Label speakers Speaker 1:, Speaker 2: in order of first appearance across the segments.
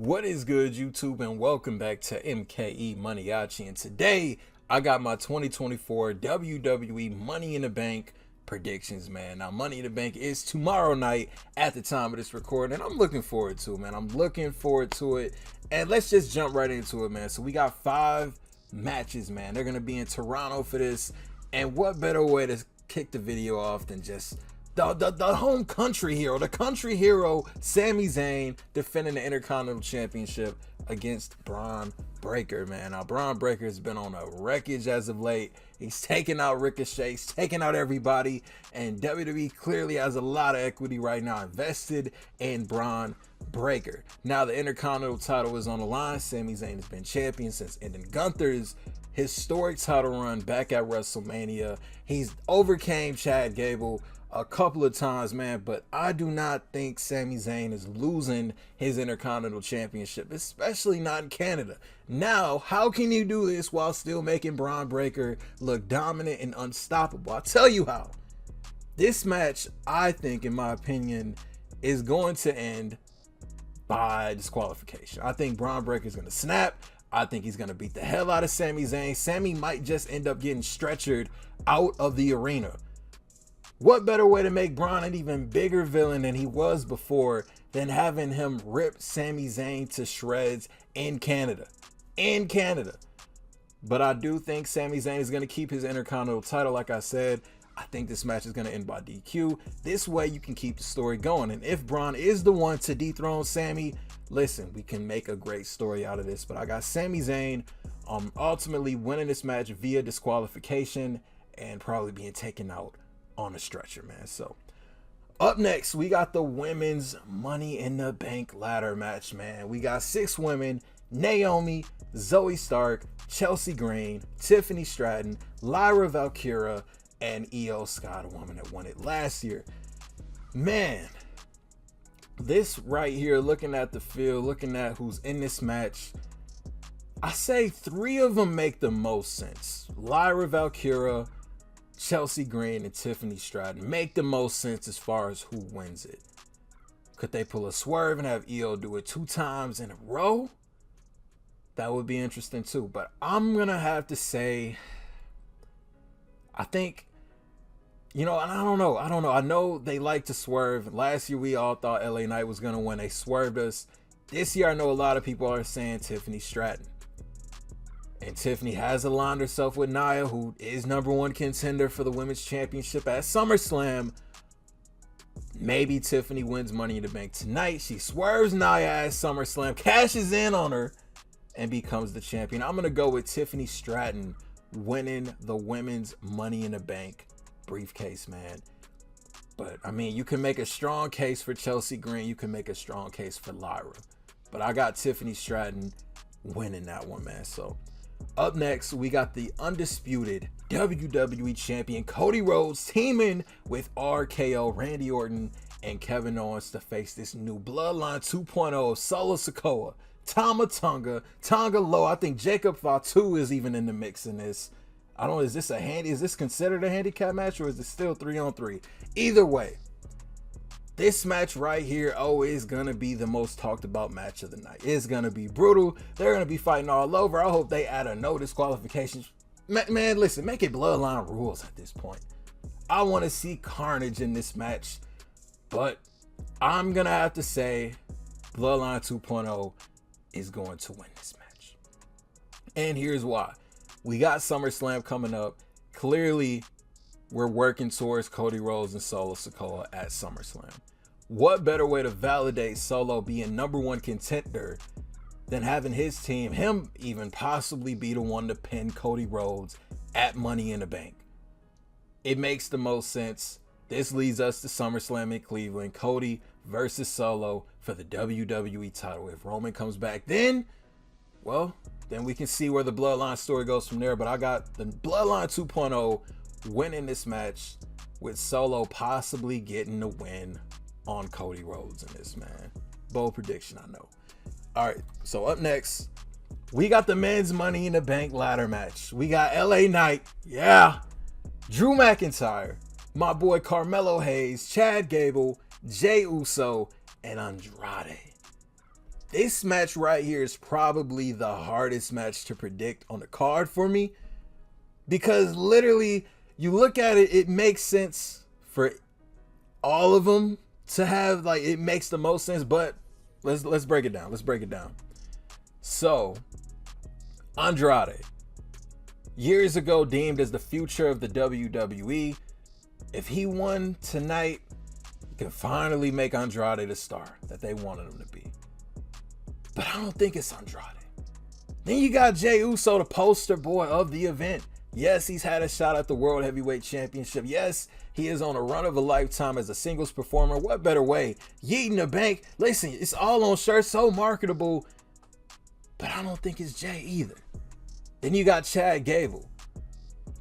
Speaker 1: What is good, YouTube, and welcome back to MKE MANIACI. And today, I got my 2024 WWE Money in the Bank predictions, man. Now, Money in the Bank is tomorrow night at the time of this recording, and I'm looking forward to it, man. I'm looking forward to it, and let's just jump right into it, man. So we got 5 matches, man. They're going to be in Toronto for this, and what better way to kick the video off than just the home country hero, the country hero, Sami Zayn, defending the Intercontinental Championship against Bron Breakker, man. Now, Bron Breakker has been on a wreckage as of late. He's taking out Ricochet, he's taking out everybody, and WWE clearly has a lot of equity right now invested in Bron Breakker. Now, the Intercontinental title is on the line. Sami Zayn has been champion since ending Gunther's historic title run back at WrestleMania. He's overcame Chad Gable a couple of times, man, but I do not think Sami Zayn is losing his Intercontinental Championship, especially not in Canada. Now, how can you do this while still making Bron Breakker look dominant and unstoppable? I'll tell you how. This match, I think, in my opinion, is going to end by disqualification. I think Bron Breakker is going to snap. I think he's going to beat the hell out of Sami Zayn. Sami might just end up getting stretchered out of the arena. What better way to make Bron an even bigger villain than he was before than having him rip Sami Zayn to shreds in Canada? In Canada. But I do think Sami Zayn is going to keep his Intercontinental title. Like I said, I think this match is going to end by DQ. This way you can keep the story going. And if Bron is the one to dethrone Sami, listen, we can make a great story out of this. But I got Sami Zayn ultimately winning this match via disqualification and probably being taken out on a stretcher, man. So up next, we got the women's Money in the Bank ladder match, man. We got 6 women: Naomi, Zoe Stark, Chelsea Green, Tiffany Stratton, Lyra Valkyria, and Io Sky, the woman that won it last year. Man, this right here, looking at the field, looking at who's in this match, I say 3 of them make the most sense. Lyra Valkyria, Chelsea Green, and Tiffany Stratton make the most sense as far as who wins it. Could they pull a swerve and have Io do it 2 times in a row? That would be interesting too. But I'm gonna have to say, I think, and I don't know. I know they like to swerve. Last year we all thought LA Knight was gonna win. They swerved us. This year I know a lot of people are saying Tiffany Stratton. And Tiffany has aligned herself with Nia, who is #1 contender for the Women's Championship at SummerSlam. Maybe Tiffany wins Money in the Bank tonight. She swerves Nia at SummerSlam, cashes in on her, and becomes the champion. I'm going to go with Tiffany Stratton winning the Women's Money in the Bank briefcase, man. But, I mean, you can make a strong case for Chelsea Green. You can make a strong case for Lyra. But I got Tiffany Stratton winning that one, man. So up next, we got the undisputed WWE Champion Cody Rhodes teaming with RKO, Randy Orton, and Kevin Owens to face this new Bloodline 2.0 of Solo Sikoa, Tama Tonga, Tonga Loa. I think Jacob Fatu is even in the mix in this. I don't know, is this considered a handicap match, or is it still 3-on-3? Either way, this match right here, is going to be the most talked about match of the night. It's going to be brutal. They're going to be fighting all over. I hope they add a no disqualifications. Man, listen, make it Bloodline rules at this point. I want to see carnage in this match, but I'm going to have to say Bloodline 2.0 is going to win this match. And here's why. We got SummerSlam coming up. Clearly, we're working towards Cody Rhodes and Solo Sikoa at SummerSlam. What better way to validate Solo being #1 contender than having his team, him even possibly be the one to pin Cody Rhodes at Money in the Bank? It makes the most sense. This leads us to SummerSlam in Cleveland. Cody versus Solo for the WWE title. If Roman comes back, then we can see where the Bloodline story goes from there. But I got the Bloodline 2.0 winning this match, with Solo possibly getting the win on Cody Rhodes in this, man. Bold prediction, I know. All right, so up next, we got the men's Money in the Bank ladder match. We got LA Knight, Drew McIntyre, my boy Carmelo Hayes, Chad Gable, Jey Uso, and Andrade. this match right here is probably the hardest match to predict on the card for me, because literally you look at it, it makes sense for all of them to have, like, it makes the most sense, but let's break it down. Let's break it down. So, Andrade, years ago deemed as the future of the WWE. If he won tonight, he can finally make Andrade the star that they wanted him to be. But I don't think it's Andrade. Then you got Jey Uso, the poster boy of the event. Yes, he's had a shot at the World Heavyweight Championship. Yes, he is on a run of a lifetime as a singles performer. What better way? Yeeting the bank. Listen, it's all on shirts, so marketable. But I don't think it's Jey either. Then you got Chad Gable.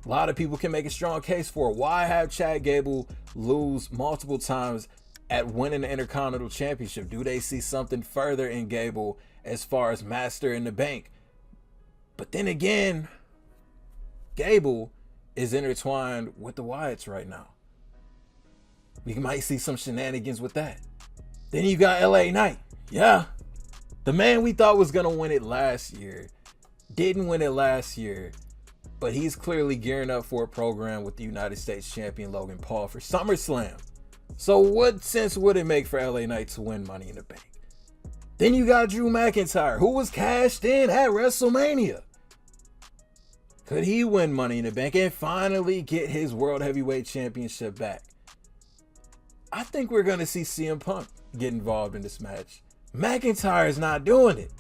Speaker 1: A lot of people can make a strong case for it. Why have Chad Gable lose multiple times at winning the Intercontinental Championship? Do they see something further in Gable as far as master in the bank? But then again, Gable is intertwined with the Wyatts right now. We might see some shenanigans with that. Then you got LA Knight. Yeah. The man we thought was going to win it last year didn't win it last year, but he's clearly gearing up for a program with the United States champion Logan Paul for SummerSlam. So what sense would it make for LA Knight to win Money in the Bank? Then you got Drew McIntyre, who was cashed in at WrestleMania. Could he win Money in the Bank and finally get his World Heavyweight Championship back? I think we're going to see CM Punk get involved in this match. McIntyre is not doing it.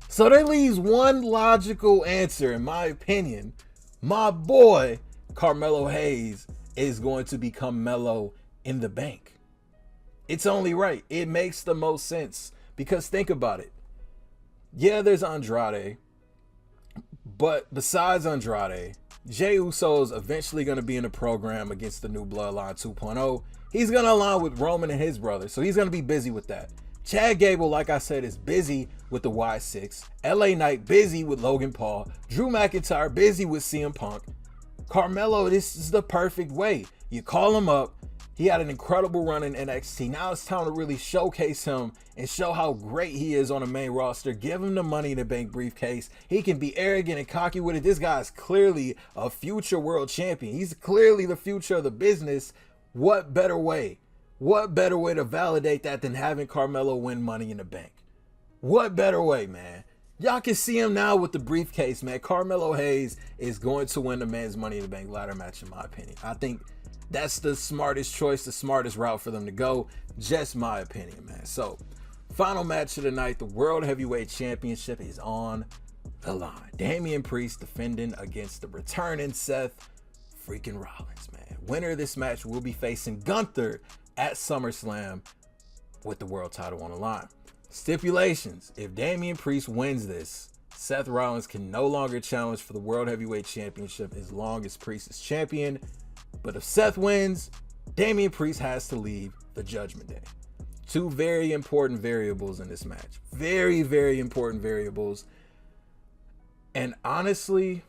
Speaker 1: So that leaves one logical answer, in my opinion. My boy, Carmelo Hayes, is going to become Melo in the Bank. It's only right. It makes the most sense. Because think about it. Yeah, there's Andrade. But besides Andrade, Jey Uso is eventually going to be in a program against the new Bloodline 2.0. He's going to align with Roman and his brother. So he's going to be busy with that. Chad Gable, like I said, is busy with the Y6. LA Knight busy with Logan Paul. Drew McIntyre busy with CM Punk. Carmelo, this is the perfect way. You call him up. He had an incredible run in NXT. Now it's time to really showcase him and show how great he is on the main roster. Give him the Money in the Bank briefcase. He can be arrogant and cocky with it. This guy is clearly a future world champion. He's clearly the future of the business. What better way? What better way to validate that than having Carmelo win Money in the Bank? What better way, man? Y'all can see him now with the briefcase, man. Carmelo Hayes is going to win the men's Money in the Bank ladder match, in my opinion. I think that's the smartest choice, the smartest route for them to go. Just my opinion, man. So, final match of the night, the World Heavyweight Championship is on the line. Damian Priest defending against the returning Seth freaking Rollins, man. Winner of this match will be facing Gunther at SummerSlam with the world title on the line. Stipulations: if Damian Priest wins this, Seth Rollins can no longer challenge for the World Heavyweight Championship as long as Priest is champion. But if Seth wins, Damian Priest has to leave the Judgment Day. Two very important variables in this match. Very, very important variables. And honestly,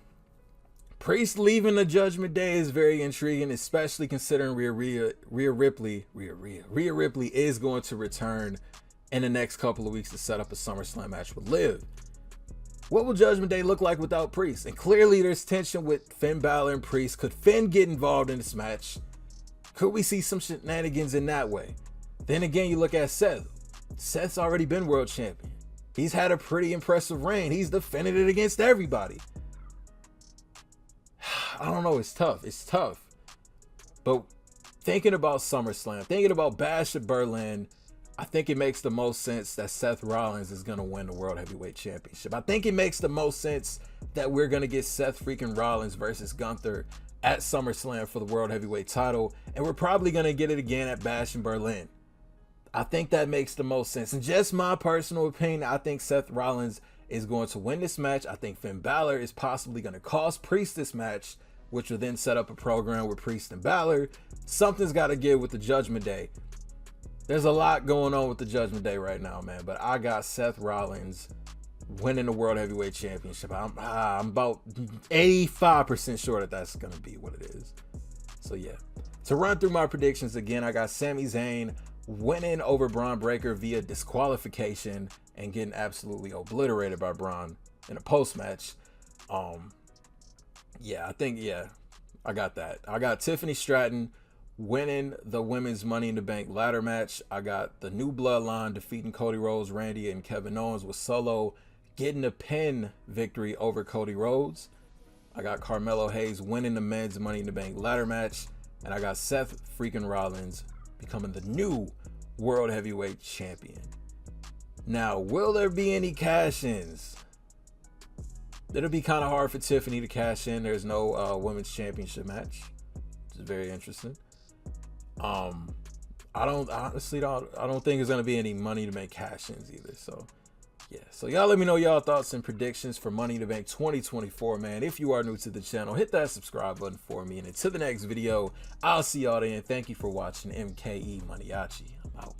Speaker 1: Priest leaving the Judgment Day is very intriguing, especially considering Rhea Ripley is going to return in the next couple of weeks to set up a SummerSlam match with Liv. What will Judgment Day look like without Priest? And clearly there's tension with Finn Balor and Priest. Could Finn get involved in this match? Could we see some shenanigans in that way? Then again, you look at Seth. Seth's already been world champion. He's had a pretty impressive reign. He's defended it against everybody. I don't know. It's tough. It's tough. But thinking about SummerSlam, thinking about Bash at Berlin, I think it makes the most sense that Seth Rollins is going to win the World Heavyweight Championship. I think it makes the most sense that we're going to get Seth freaking Rollins versus Gunther at SummerSlam for the World Heavyweight title. And we're probably going to get it again at Bash in Berlin. I think that makes the most sense. And just my personal opinion, I think Seth Rollins is going to win this match. I think Finn Balor is possibly going to cost Priest this match, which will then set up a program with Priest and Balor. Something's got to give with the Judgment Day. There's a lot going on with the Judgment Day right now, man. But I got Seth Rollins winning the World Heavyweight Championship. I'm about 85% sure that that's going to be what it is. So, yeah. To run through my predictions again, I got Sami Zayn winning over Bron Breakker via disqualification. and getting absolutely obliterated by Bron in a post-match. Yeah, I got that. I got Tiffany Stratton winning the women's Money in the Bank ladder match. I got the new Bloodline defeating Cody Rhodes, Randy, and Kevin Owens, with Solo getting a pin victory over Cody Rhodes. I got Carmelo Hayes winning the men's Money in the Bank ladder match. And I got Seth freaking Rollins becoming the new World Heavyweight Champion. Now, will there be any cash-ins? It'll be kind of hard for Tiffany to cash in. There's no women's championship match, which is very interesting. I don't think there's gonna be any Money to Bank cash-ins either. So yeah, so y'all let me know y'all thoughts and predictions for Money in the Bank 2024, man. If you are new to the channel, hit that subscribe button for me. And until the next video, I'll see y'all then. Thank you for watching MKE Maniaci. I'm out.